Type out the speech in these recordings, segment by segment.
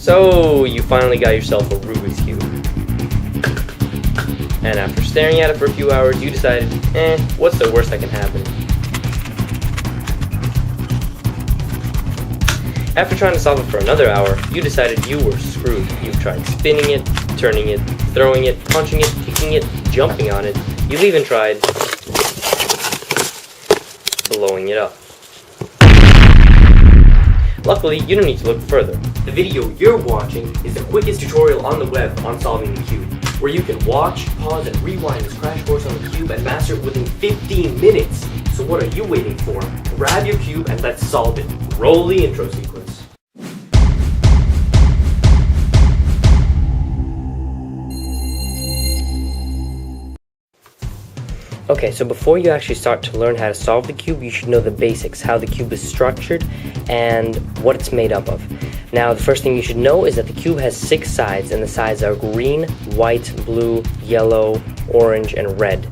So, you finally got yourself a Rubik's Cube. And after staring at it for a few hours, you decided, what's the worst that can happen? After trying to solve it for another hour, you decided you were screwed. You've tried spinning it, turning it, throwing it, punching it, kicking it, jumping on it. You've even tried blowing it up. Luckily, you don't need to look further. The video you're watching is the quickest tutorial on the web on solving the cube, where you can watch, pause, and rewind this crash course on the cube and master it within 15 minutes. So what are you waiting for? Grab your cube and let's solve it. Roll the intro sequence. Okay, so before you actually start to learn how to solve the cube, you should know the basics, how the cube is structured and what it's made up of. Now, the first thing you should know is that the cube has 6 sides, and the sides are green, white, blue, yellow, orange, and red.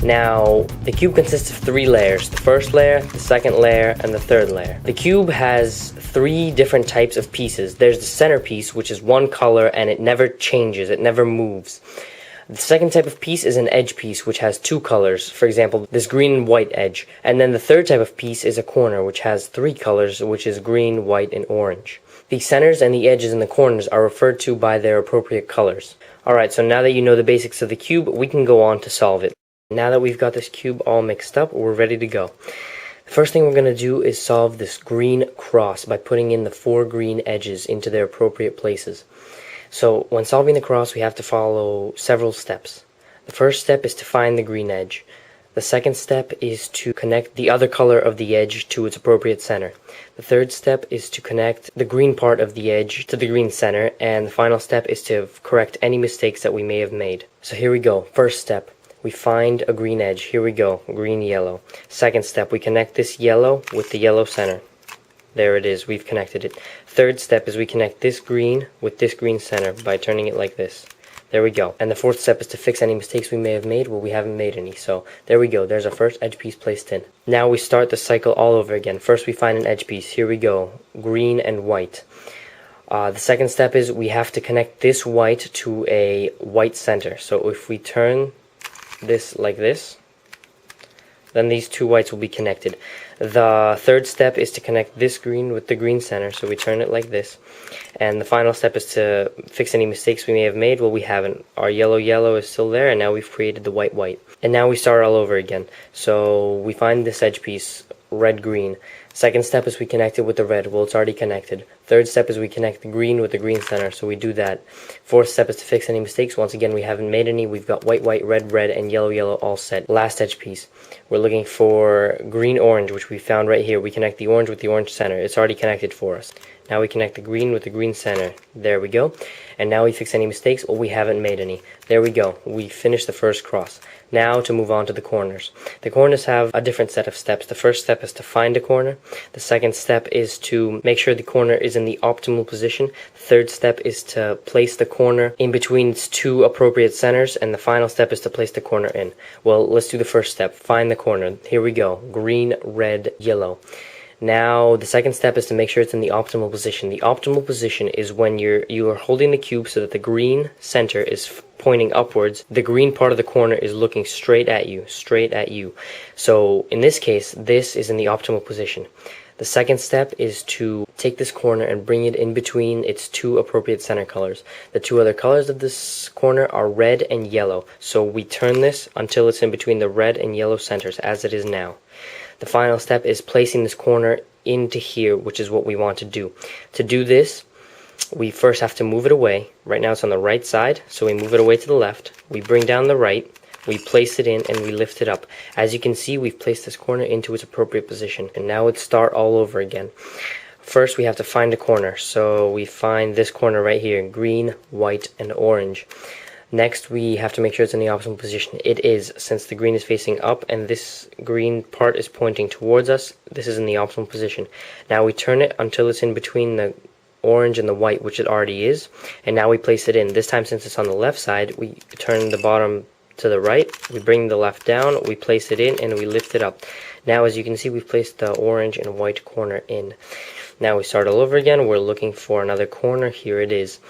Now, the cube consists of 3 layers: the first layer, the second layer, and the third layer. The cube has 3 different types of pieces. There's the center piece, which is one color and it never changes, it never moves. The second type of piece is an edge piece, which has 2 colors, for example, this green and white edge. And then the third type of piece is a corner, which has 3 colors, which is green, white, and orange. The centers and the edges and the corners are referred to by their appropriate colors. Alright, so now that you know the basics of the cube, we can go on to solve it. Now that we've got this cube all mixed up, we're ready to go. The first thing we're going to do is solve this green cross by putting in the 4 green edges into their appropriate places. So when solving the cross, we have to follow several steps. The first step is to find the green edge. The second step is to connect the other color of the edge to its appropriate center. The third step is to connect the green part of the edge to the green center. And the final step is to correct any mistakes that we may have made. So here we go. First step, we find a green edge. Here we go, green, yellow. Second step, we connect this yellow with the yellow center. There it is, we've connected it. Third step is we connect this green with this green center by turning it like this. There we go. And the fourth step is to fix any mistakes we may have made. Well, we haven't made any. So there we go. There's our first edge piece placed in. Now we start the cycle all over again. First we find an edge piece. Here we go. Green and white. The second step is we have to connect this white to a white center. So if we turn this like this, then these 2 whites will be connected. The third step is to connect this green with the green center, so we turn it like this. And the final step is to fix any mistakes we may have made. Well, we haven't. Our yellow is still there, and now we've created the white. And now we start all over again. So we find this edge piece, red-green. Second step is we connect it with the red. Well, it's already connected. Third step is we connect the green with the green center, so we do that. Fourth step is to fix any mistakes. Once again, we haven't made any. We've got white, red, and yellow all set. Last edge piece. We're looking for green-orange, which we found right here. We connect the orange with the orange center. It's already connected for us. Now we connect the green with the green center. There we go. And now we fix any mistakes. Well, we haven't made any. There we go. We finished the first cross. Now to move on to the corners. The corners have a different set of steps. The first step is to find a corner. The second step is to make sure the corner is in the optimal position. The third step is to place the corner in between its 2 appropriate centers. And the final step is to place the corner in. Well, let's do the first step. Find the corner. Here we go. Green, red, yellow. Now, the second step is to make sure it's in the optimal position. The optimal position is when you are holding the cube so that the green center is pointing upwards. The green part of the corner is looking straight at you. So, in this case, this is in the optimal position. The second step is to take this corner and bring it in between its 2 appropriate center colors. The 2 other colors of this corner are red and yellow. So we turn this until it's in between the red and yellow centers, as it is now. The final step is placing this corner into here, which is what we want to do. To do this, we first have to move it away. Right now it's on the right side, so we move it away to the left. We bring down the right, we place it in, and we lift it up. As you can see, we've placed this corner into its appropriate position. And now let's start all over again. First, we have to find a corner. So we find this corner right here, green, white, and orange. Next, we have to make sure it's in the optimal position. It is, since the green is facing up and this green part is pointing towards us. This is in the optimal position. Now we turn it until it's in between the orange and the white, which it already is. And now we place it in. This time, since it's on the left side, we turn the bottom to the right, we bring the left down, we place it in, and we lift it up. Now as you can see, we've placed the orange and white corner in. Now we start all over again. We're looking for another corner. Here it is.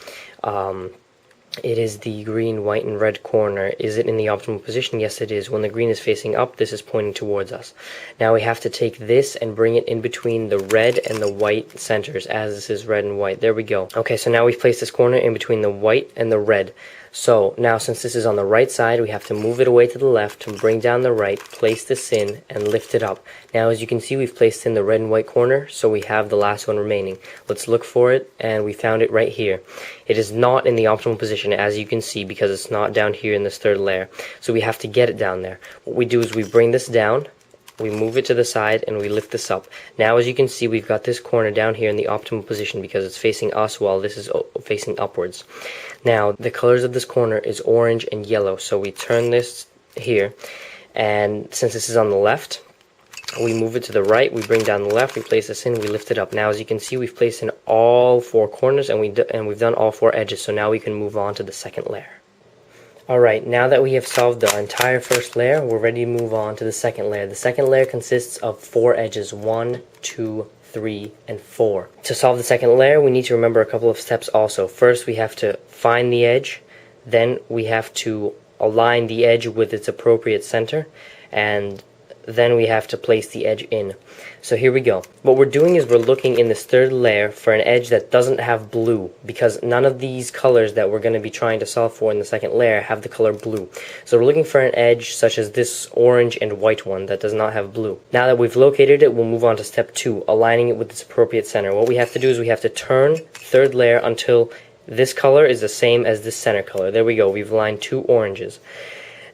It is the green, white, and red corner. Is it in the optimal position? Yes, it is. When the green is facing up, this is pointing towards us. Now we have to take this and bring it in between the red and the white centers, as this is red and white. There we go. Okay, so now we've placed this corner in between the white and the red. So now since this is on the right side, we have to move it away to the left and bring down the right, place this in, and lift it up. Now as you can see, we've placed in the red and white corner, so we have the last one remaining. Let's look for it, and we found it right here. It is not in the optimal position, as you can see, because it's not down here in this third layer. So we have to get it down there. What we do is we bring this down, we move it to the side, and we lift this up. Now as you can see, we've got this corner down here in the optimal position because it's facing us while this is facing upwards. Now the colors of this corner is orange and yellow, so we turn this here, and since this is on the left, we move it to the right, we bring down the left, we place this in, we lift it up. Now as you can see, we've placed in all four corners, and we've done all four edges, so now we can move on to the second layer. Alright, now that we have solved the entire first layer, we're ready to move on to the second layer. The second layer consists of 4 edges, 1, 2, 3, and 4. To solve the second layer, we need to remember a couple of steps also. First, we have to find the edge, then we have to align the edge with its appropriate center, and then we have to place the edge in. So here we go. What we're doing is we're looking in this third layer for an edge that doesn't have blue, because none of these colors that we're going to be trying to solve for in the second layer have the color blue. So we're looking for an edge such as this orange and white one that does not have blue. Now that we've located it, we'll move on to step 2, aligning it with its appropriate center. What we have to do is we have to turn third layer until this color is the same as this center color. There we go. We've aligned 2 oranges.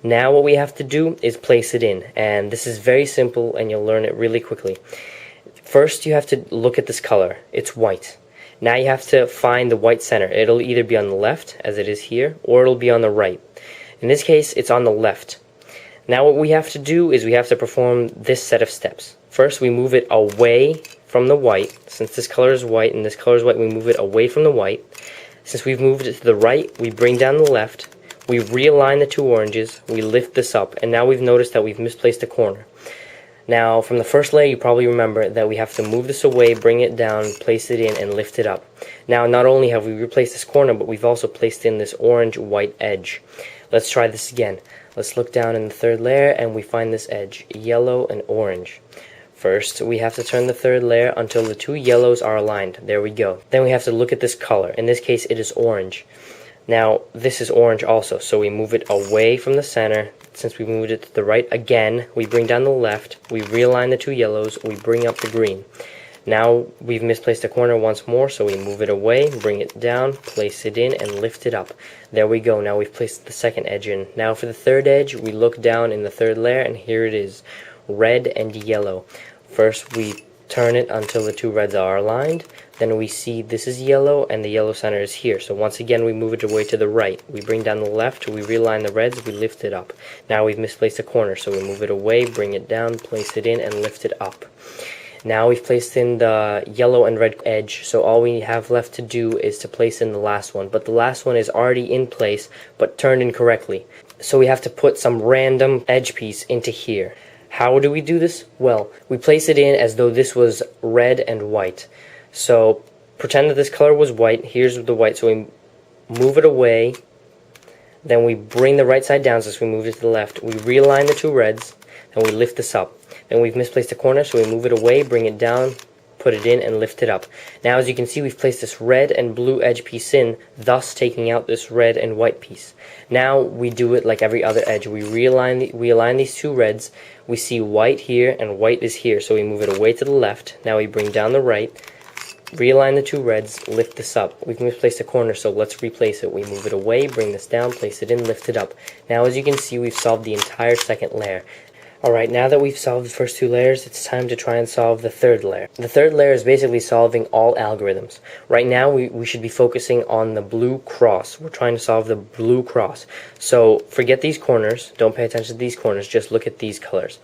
Now what we have to do is place it in, and this is very simple and you'll learn it really quickly. First you have to look at this color. It's white. Now you have to find the white center. It'll either be on the left, as it is here, or it'll be on the right. In this case, it's on the left. Now what we have to do is we have to perform this set of steps. First we move it away from the white. Since this color is white and this color is white, we move it away from the white. Since we've moved it to the right, we bring down the left. We realign the 2 oranges, we lift this up, and now we've noticed that we've misplaced a corner. Now, from the first layer, you probably remember that we have to move this away, bring it down, place it in, and lift it up. Now, not only have we replaced this corner, but we've also placed in this orange-white edge. Let's try this again. Let's look down in the third layer, and we find this edge, yellow and orange. First, we have to turn the third layer until the 2 yellows are aligned. There we go. Then we have to look at this color. In this case, it is orange. Now, this is orange also, so we move it away from the center. Since we moved it to the right again, we bring down the left, we realign the 2 yellows, we bring up the green. Now, we've misplaced a corner once more, so we move it away, bring it down, place it in, and lift it up. There we go. Now we've placed the second edge in. Now for the third edge, we look down in the third layer, and here it is, red and yellow. First, we turn it until the 2 reds are aligned. Then we see this is yellow and the yellow center is here. So once again we move it away to the right. We bring down the left, we realign the reds, we lift it up. Now we've misplaced a corner, so we move it away, bring it down, place it in, and lift it up. Now we've placed in the yellow and red edge, so all we have left to do is to place in the last one. But the last one is already in place, but turned incorrectly. So we have to put some random edge piece into here. How do we do this? Well, we place it in as though this was red and white. So pretend that this color was white. Here's the white, so we move it away. Then we bring the right side down, so we move it to the left. We realign the 2 reds, and we lift this up. Then we've misplaced a corner, so we move it away, bring it down, put it in, and lift it up. Now as you can see, we've placed this red and blue edge piece in, thus taking out this red and white piece. Now we do it like every other edge. We align these 2 reds. We see white here and white is here, so we move it away to the left. Now we bring down the right, realign the 2 reds, lift this up. We've misplaced a corner, so let's replace it. We move it away, bring this down, place it in, lift it up. Now as you can see, we've solved the entire second layer. Alright, now that we've solved the first 2 layers, it's time to try and solve the third layer. The third layer is basically solving all algorithms. Right now, we should be focusing on the blue cross. We're trying to solve the blue cross. So, forget these corners. Don't pay attention to these corners. Just look at these colors.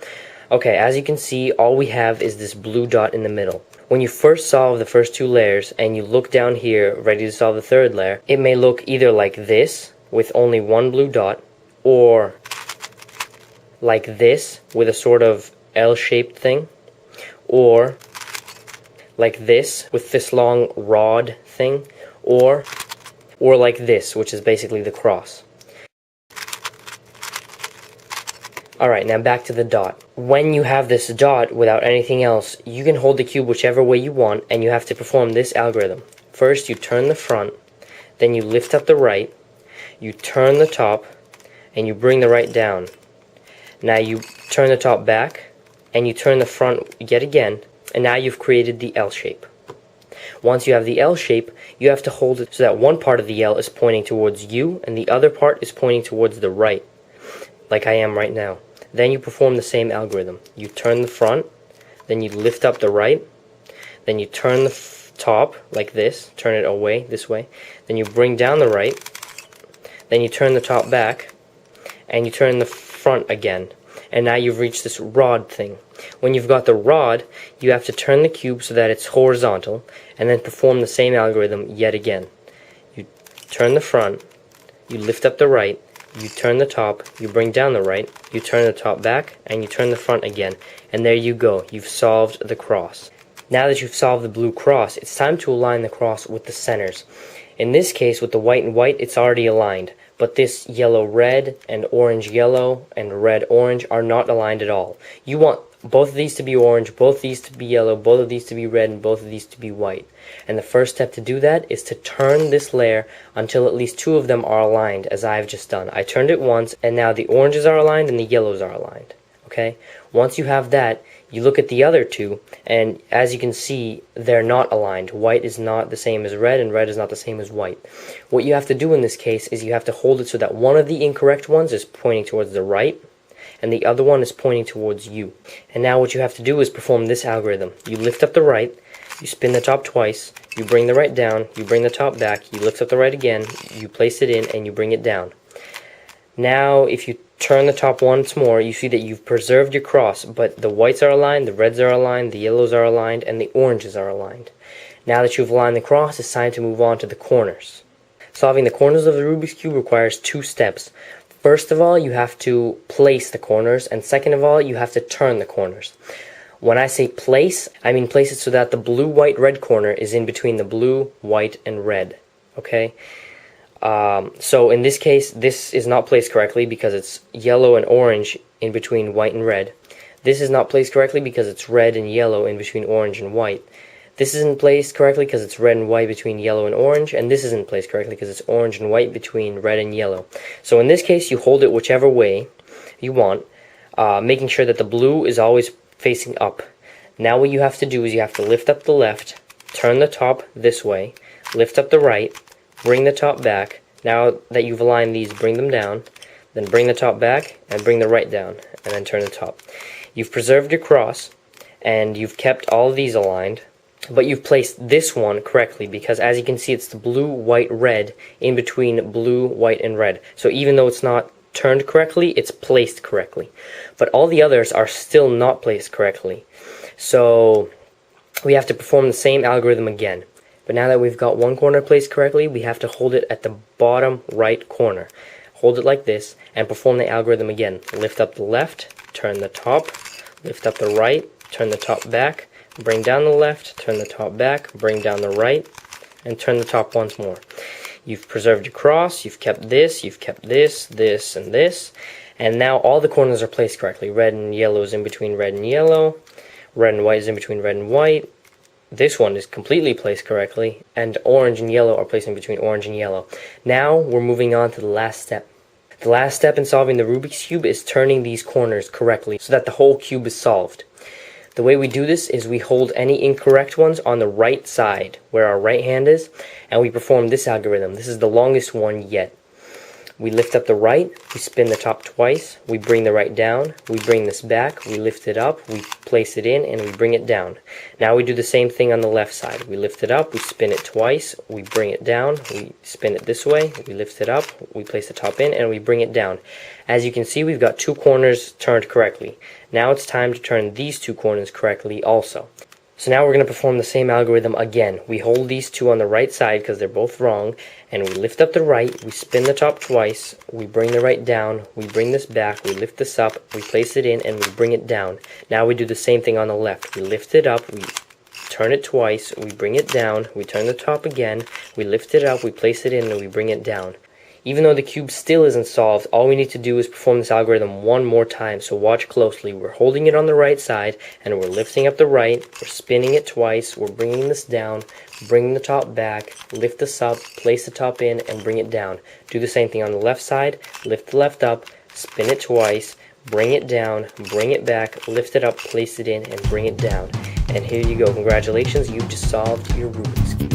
Okay, as you can see, all we have is this blue dot in the middle. When you first solve the first 2 layers, and you look down here, ready to solve the third layer, it may look either like this, with only 1 blue dot, or like this with a sort of L-shaped thing, or like this with this long rod thing, or like this, which is basically the cross. Alright, now back to the dot. When you have this dot without anything else, you can hold the cube whichever way you want, and you have to perform this algorithm. First, you turn the front, then you lift up the right, you turn the top, and you bring the right down. Now you turn the top back, and you turn the front yet again, and now you've created the L shape. Once you have the L shape, you have to hold it so that one part of the L is pointing towards you, and the other part is pointing towards the right, like I am right now. Then you perform the same algorithm. You turn the front, then you lift up the right, then you turn the top like this, turn it away this way, then you bring down the right, then you turn the top back, and you turn the front again. And now you've reached this rod thing. When you've got the rod, you have to turn the cube so that it's horizontal, and then perform the same algorithm yet again. You turn the front, you lift up the right, you turn the top, you bring down the right, you turn the top back, and you turn the front again. And there you go, you've solved the cross. Now that you've solved the blue cross, it's time to align the cross with the centers. In this case, with the white and white, it's already aligned. But this yellow-red and orange-yellow and red-orange are not aligned at all. You want both of these to be orange, both of these to be yellow, both of these to be red, and both of these to be white. And the first step to do that is to turn this layer until at least two of them are aligned, as I've just done. I turned it once, and now the oranges are aligned and the yellows are aligned. Okay? Once you have that, you look at the other two, and as you can see, they're not aligned. White is not the same as red, and red is not the same as white. What you have to do in this case is you have to hold it so that one of the incorrect ones is pointing towards the right, and the other one is pointing towards you. And now what you have to do is perform this algorithm. You lift up the right, you spin the top twice, you bring the right down, you bring the top back, you lift up the right again, you place it in, and you bring it down. Now, if you turn the top once more, you see that you've preserved your cross, but the whites are aligned, the reds are aligned, the yellows are aligned, and the oranges are aligned. Now that you've aligned the cross, it's time to move on to the corners. Solving the corners of the Rubik's Cube requires two steps. First of all, you have to place the corners, and second of all, you have to turn the corners. When I say place, I mean place it so that the blue, white, red corner is in between the blue, white, and red. Okay? So in this case, this is not placed correctly because it's yellow and orange in between white and red. This is not placed correctly because it's red and yellow in between orange and white. This isn't placed correctly because it's red and white between yellow and orange, and this isn't placed correctly because it's orange and white between red and yellow. So in this case, you hold it whichever way you want, making sure that the blue is always facing up. Now what you have to do is you have to lift up the left, turn the top this way, lift up the right, bring the top back. Now that you've aligned these, bring them down, then bring the top back, and bring the right down, and then turn the top. You've preserved your cross, and you've kept all of these aligned, but you've placed this one correctly, because as you can see, it's the blue, white, red, in between blue, white, and red. So even though it's not turned correctly, it's placed correctly. But all the others are still not placed correctly. So we have to perform the same algorithm again. But now that we've got one corner placed correctly, we have to hold it at the bottom right corner. Hold it like this, and perform the algorithm again. Lift up the left, turn the top, lift up the right, turn the top back, bring down the left, turn the top back, bring down the right, and turn the top once more. You've preserved your cross, you've kept this, this, and this, and now all the corners are placed correctly. Red and yellow is in between red and yellow, red and white is in between red and white, this one is completely placed correctly, and orange and yellow are placed in between orange and yellow. Now we're moving on to the last step. The last step in solving the Rubik's Cube is turning these corners correctly so that the whole cube is solved. The way we do this is we hold any incorrect ones on the right side, where our right hand is, and we perform this algorithm. This is the longest one yet. We lift up the right, we spin the top twice, we bring the right down, we bring this back, we lift it up, we place it in, and we bring it down. Now we do the same thing on the left side. We lift it up, we spin it twice, we bring it down, we spin it this way, we lift it up, we place the top in, and we bring it down. As you can see, we've got two corners turned correctly. Now it's time to turn these two corners correctly also. So now we're going to perform the same algorithm again. We hold these two on the right side because they're both wrong, and we lift up the right, we spin the top twice, we bring the right down, we bring this back, we lift this up, we place it in, and we bring it down. Now we do the same thing on the left. We lift it up, we turn it twice, we bring it down, we turn the top again, we lift it up, we place it in, and we bring it down. Even though the cube still isn't solved, all we need to do is perform this algorithm one more time, so watch closely. We're holding it on the right side, and we're lifting up the right, we're spinning it twice, we're bringing this down, bringing the top back, lift this up, place the top in, and bring it down. Do the same thing on the left side, lift the left up, spin it twice, bring it down, bring it back, lift it up, place it in, and bring it down. And here you go. Congratulations, you've just solved your Rubik's Cube.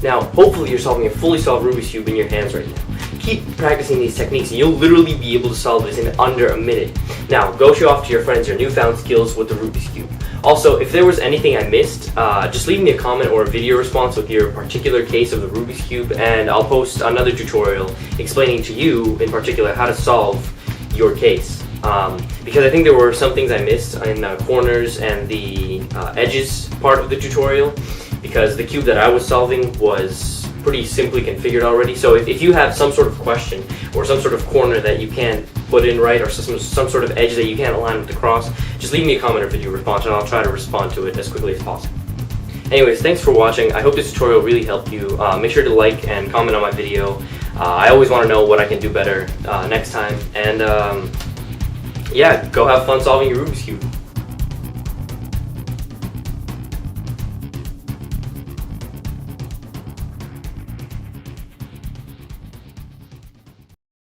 Now, hopefully you're solving a fully solved Rubik's Cube in your hands right now. Keep practicing these techniques and you'll literally be able to solve this in under a minute. Now, go show off to your friends your newfound skills with the Rubik's Cube. Also, if there was anything I missed, just leave me a comment or a video response with your particular case of the Rubik's Cube, and I'll post another tutorial explaining to you in particular how to solve your case. Because I think there were some things I missed in the corners and the edges part of the tutorial, because the cube that I was solving was pretty simply configured already. So if you have some sort of question or some sort of corner that you can't put in right, or some sort of edge that you can't align with the cross, just leave me a comment or video response and I'll try to respond to it as quickly as possible. Anyways, thanks for watching. I hope this tutorial really helped you. Make sure to like and comment on my video. I always want to know what I can do better next time. And yeah, go have fun solving your Rubik's Cube.